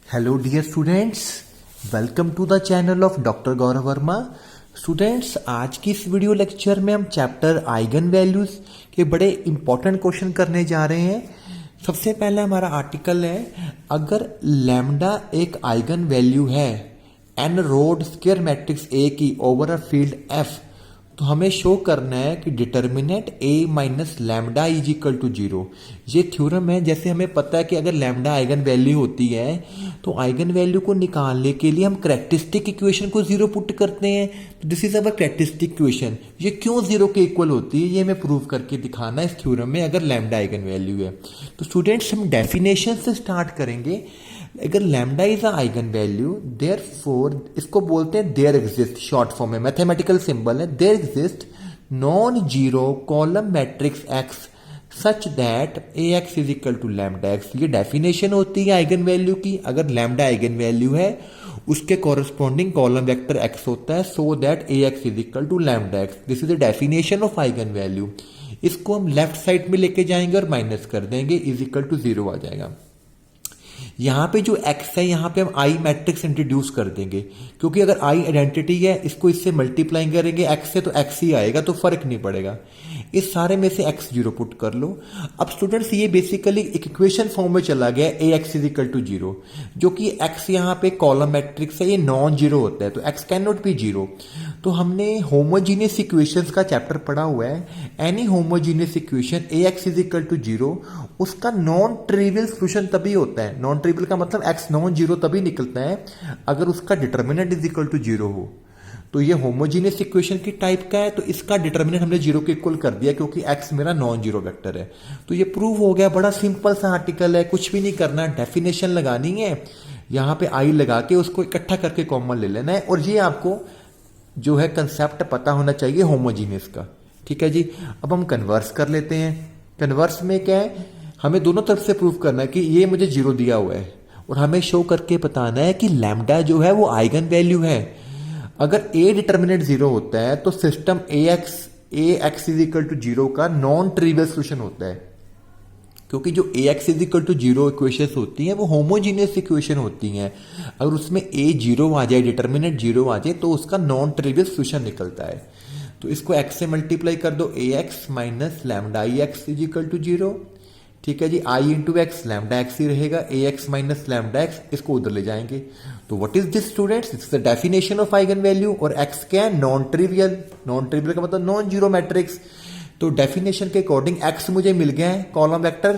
Hello dear students, welcome to the channel of doctor Gaurav Verma. Students, आज की इस video lecture में हम चैप्टर आइगन वैल्यूज के बड़े इंपॉर्टेंट क्वेश्चन करने जा रहे हैं। सबसे पहला हमारा आर्टिकल है, अगर लैम्डा एक आइगन वैल्यू है n rowed square matrix A की ओवर अ फील्ड एफ, तो हमें शो करना है कि determinant A minus lambda is equal to zero. ये थ्योरम है। जैसे हमें पता है कि अगर लैम्डा आइगन वैल्यू होती है तो आइगन वैल्यू को निकालने के लिए हम कैरेक्टरिस्टिक इक्वेशन को जीरो पुट करते हैं। तो this is our characteristic equation. ये क्यों जीरो के इक्वल होती है ये हमें प्रूव करके दिखाना है इस थ्योरम में, अगर लैम्डा आइगन वैल्यू है। तो स्टूडेंट्स, हम डेफिनेशन से स्टार्ट करेंगे। अगर lambda is a eigen value, therefore इसको बोलते हैं देयर एग्जिस्ट, शॉर्ट फॉर्म में मैथमेटिकल सिंबल है, there exist non zero column matrix X such that A x is equal to lambda X. ये डेफिनेशन होती है आइगन वैल्यू की। अगर लैम्डा आइगन वैल्यू है उसके कॉरस्पॉन्डिंग कॉलम वेक्टर एक्स होता है, so that A x is equal to lambda X. This is the definition of eigen value. इसको हम लेफ्ट साइड में लेके जाएंगे और माइनस कर देंगे, इज इक्वल टू जीरो आ जाएगा। यहां पे जो x है, यहां पे हम i मैट्रिक्स इंट्रोड्यूस कर देंगे, क्योंकि अगर i आइडेंटिटी है, इसको इससे मल्टीप्लाई करेंगे x से तो x ही आएगा, तो फर्क नहीं पड़ेगा। इस सारे में से x जीरो पुट कर लो। अब स्टूडेंट्स, ये बेसिकली एक इक्वेशन फॉर्म में चला गया A x is equal to zero, जो कि x यहां पे कॉलम मैट्रिक्स है, ये नॉन जीरो होता है, तो x can not be zero. तो हमने होमोजीनियस इक्वेशंस का चैप्टर पढ़ा हुआ है। Any homogeneous equation A x is equal to zero, उसका नॉन ट्रिवियल सोल्यूशन तभी होता है, नॉन ट्रिवियल का मतलब एक्स नॉन जीरो तभी निकलता है अगर उसका determinant is equal to zero हो। तो ये होमोजीनियस इक्वेशन की टाइप का है, तो इसका डिटर्मिनेंट हमने जीरो के इक्वल कर दिया, क्योंकि एक्स मेरा नॉन जीरो वेक्टर है। तो ये प्रूव हो गया। बड़ा सिंपल सा आर्टिकल है, कुछ भी नहीं करना, डेफिनेशन लगानी है, यहां पे आई लगा के उसको इकट्ठा करके कॉमन ले लेना है। और ये आपको जो है कंसेप्ट पता होना चाहिए होमोजीनियस का। ठीक है जी। अब हम कन्वर्स कर लेते हैं। कन्वर्स में क्या है, हमें दोनों तरफ से प्रूव करना है कि ये मुझे जीरो दिया हुआ है, और हमें शो करके बताना है कि लैम्डा जो है वो आइगन वैल्यू है। अगर ए डिटर्मिनेंट जीरो होता है तो system A x is equal to zero का नॉन ट्रिवियल सोल्यूशन होता है, क्योंकि जो A x is equal to zero equation होती हैं वो होमोजीनियस इक्वेशन होती हैं। अगर उसमें ए जीरो आ जाए, डिटर्मिनेंट जीरो आ जाए, तो उसका नॉन ट्रिवियल सोल्यूशन निकलता है। तो इसको एक्स से मल्टीप्लाई कर दो, A X minus lambda I X is equal to zero. ठीक है जी। I into X, lambda X ही रहेगा, A X minus lambda X, इसको उधर ले जाएंगे। तो what is this students? It's the definition of eigen value. और एक्स क्या है? Non trivial. नॉन ट्रिवियल का मतलब नॉन जीरो मैट्रिक्स। तो डेफिनेशन के अकॉर्डिंग एक्स मुझे मिल गया है कॉलम वेक्टर,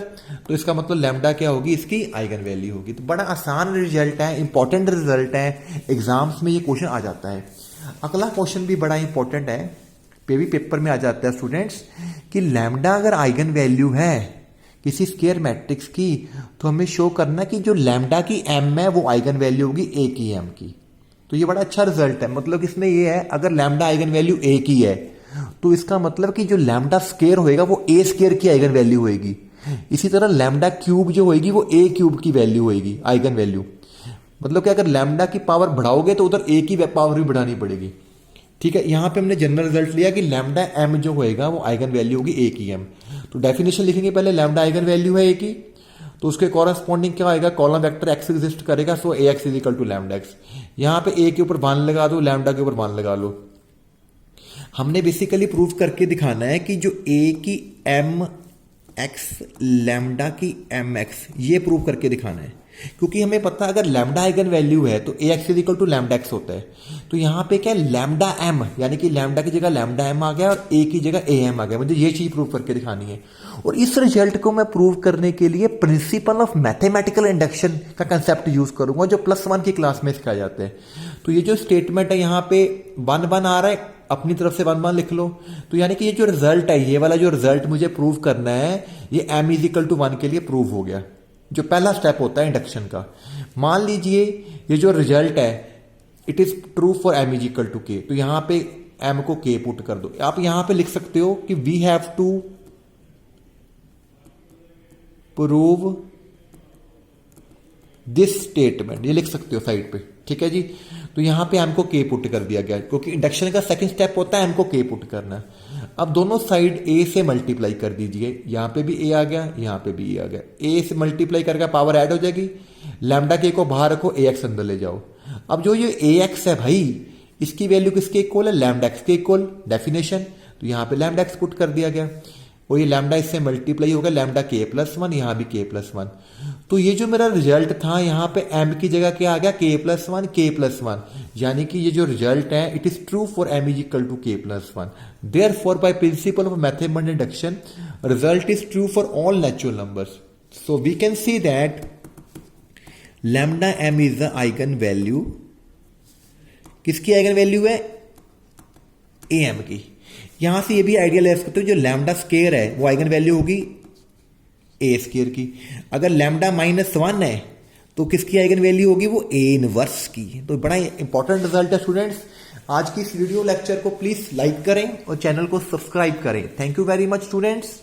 तो इसका मतलब लैम्डा क्या होगी? इसकी आइगन वैल्यू होगी। तो बड़ा आसान रिजल्ट है, इंपॉर्टेंट रिजल्ट है, एग्जाम्स में ये क्वेश्चन आ जाता है। अगला क्वेश्चन भी बड़ा इंपॉर्टेंट है, पेपर में आ जाता है स्टूडेंट्स, कि लैम्डा अगर आइगन वैल्यू है किसी स्क्वायर मैट्रिक्स की, तो हमें शो करना कि जो लैम्डा की एम है वो आइगन वैल्यू होगी ए की एम की। तो ये बड़ा अच्छा रिजल्ट है। मतलब इसमें ये है, अगर लैम्डा आइगन वैल्यू ए की है तो इसका मतलब कि जो लैम्डा स्क्वायर होएगा वो ए स्क्वायर की आइगन वैल्यू होएगी। इसी तरह लैम्डा क्यूब जो होएगी वो ए क्यूब की वैल्यू होएगी, आइगन वैल्यू। मतलब कि अगर लैम्डा की पावर बढ़ाओगे तो उधर ए की पावर भी बढ़ानी पड़ेगी। ठीक है। यहां पे हमने जनरल रिजल्ट लिया कि लैम्डा एम जो होएगा वो आइगन वैल्यू होगी ए की एम। तो डेफिनेशन लिखेंगे पहले, लैम्डा आइगन वैल्यू है ए की, तो उसके कॉरस्पॉन्डिंग क्या आएगा? कॉलम वेक्टर एक्स एग्जिस्ट करेगा, so A x is equal to lambda x. यहां पे ए के ऊपर 1 लगा दो, लैम्डा के ऊपर 1 लगा लो। हमने बेसिकली प्रूव करके दिखाना है कि जो ए की एम एक्स लैम्डा की एम एक्स, ये प्रूव करके दिखाना है। क्योंकि हमें पता है अगर लैम्डा आइगन वैल्यू है तो A x is equal to lambda x होता है। तो यहां पे क्या है? लैम्डा एम, यानी कि लैम्डा की जगह लैम्डा एम आ गया और ए की जगह ए एम आ गया। मुझे ये चीज प्रूव करके दिखानी है। और इस रिजल्ट को मैं प्रूव करने के लिए प्रिंसिपल ऑफ मैथमेटिकल इंडक्शन का कंसेप्ट यूज करूंगा, जो +1 की क्लास में सिखाया जाता है। तो ये जो स्टेटमेंट है यहाँ पे 1 आ रहा है, अपनी तरफ से 1 लिख लो। तो यानी कि ये जो रिजल्ट है, ये वाला जो रिजल्ट मुझे प्रूव करना है, ये m इज इक्वल टू 1 के लिए प्रूव हो गया, जो पहला स्टेप होता है इंडक्शन का। मान लीजिए ये जो रिजल्ट है, it is true for m is equal to k। तो यहां पे m को k पुट कर दो। आप यहां पे लिख सकते हो कि we have to prove this statement, ये लिख सकते हो साइड पे, ठीक है जी। तो यहां पे एम को के पुट कर दिया गया क्योंकि इंडक्शन का सेकंड स्टेप होता है एम को के पुट करना। अब दोनों साइड ए से मल्टीप्लाई कर दीजिए, यहां पे भी ए आ गया, यहां पे भी ए आ गया। ए से मल्टीप्लाई करके पावर ऐड हो जाएगी, लैम्डा के को बाहर रखो, ए एक्स अंदर ले जाओ। अब जो ये ए एक्स है भाई, इसकी वैल्यू किसके इक्वल है, लैम्डा एक्स के इक्वल, डेफिनेशन। तो यहां पे लैम्डा एक्स पुट कर दिया गया और ये लैम्डा इससे मल्टीप्लाई होगा, लैम्डा के प्लस वन, यहां भी के प्लस वन। तो ये जो मेरा रिजल्ट था यहां पे एम की जगह क्या आ गया, k plus one, k plus one. यानी कि ये जो रिजल्ट है it is true for m is equal to k plus one. Therefore by principle of mathematical induction result is true for all natural numbers. So we can see that lambda m is the eigen value, किसकी eigen value है, A M की। यहां से ये भी idea ले सकते हो जो लैम्डा स्केयर है वो आइगन वैल्यू होगी ए स्केयर की। अगर लैम्डा माइनस वन है तो किसकी आइगन वैल्यू होगी, वो ए इनवर्स की। तो बड़ा इंपॉर्टेंट रिजल्ट है स्टूडेंट्स। आज की इस वीडियो लेक्चर को प्लीज लाइक करें और चैनल को सब्सक्राइब करें। Thank you very much students.